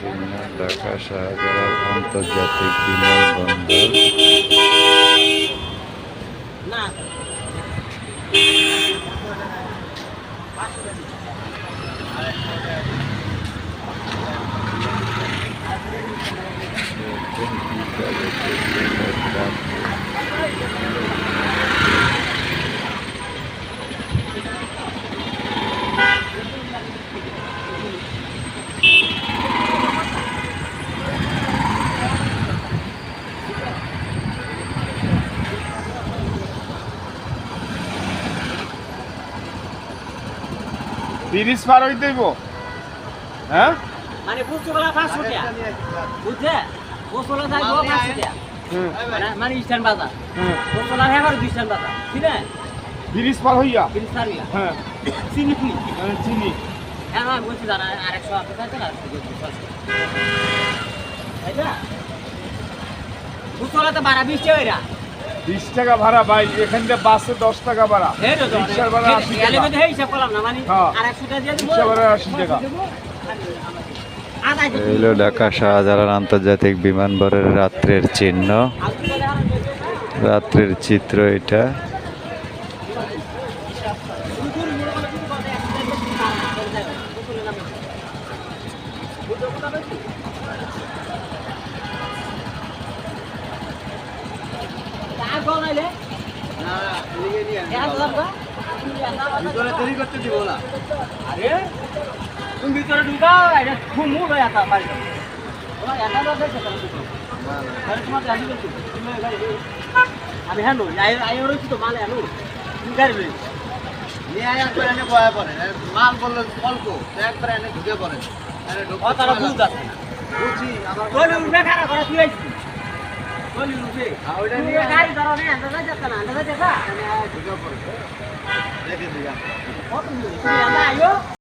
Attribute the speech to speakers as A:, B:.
A: চিহ্ন ঢাকা শাহজালাল আন্তর্জাতিক বিমানবন্দর।
B: ব্রিজ পার হইতে হইব, হ্যাঁ
C: মানে বুঝছোলা 500 টাকা বুঝছে বুঝছোলা যাই 500 টাকা মানে স্ট্যান্ড বাজার বুঝছোলা হেবার স্ট্যান্ড বাজার ঠিক আছে
B: ব্রিজ পার হইয়া
C: ব্রিজ পার হইয়া
B: হ্যাঁ
C: চিনি কি
B: চিনি
C: হ্যাঁ আমি বলছি জানা 100 টাকা না এইটা বুঝছোলা তো 12-20 টাকা এরা
B: 20 টাকা ভাড়া ভাই, এখান থেকে বাসে 10 টাকা ভাড়া,
C: এই তো
B: রিকশার ভাড়া 80 টাকা,
C: এলে এই হিসাব করলাম না মানে
B: হ্যাঁ।
C: 100 টাকা দিয়ে দেব
B: রিকশা ভাড়া 80 টাকা।
A: এই হলো ঢাকা শাহজালাল আন্তর্জাতিক বিমানবন্দরের রাত্রের চিহ্ন, রাত্রের চিত্র এটা।
C: ভিতরে তৈরি করতে দিব না আরে তুমি ভিতরে ঢুকাও এটা খুব মুড হয়ে আসা বাড়ি ওরা একা দাও দেখো আরে তোমার জানি বলছি আমি হ্যাঁ নই আই রইছি তো মাল হ্যাঁ তুমি গাড়ি লই নিয়ে আয় একবার এনে বয়া পড়ে মাল বললে অল্প একবার এনে ঢুকে পড়ে আরে ঢুকে তারা বুঝ আছে বুঝি আমার বলে উঠে খারাপ করে তুই আইছিস বলি উঠে ওইটা নিয়ে গাড়ি ধরো না আন্দাজ যাচ্ছে না আন্দাজ যাচ্ছে না ঢুকে পড়ে দেখে দিগা কত তুমি আইও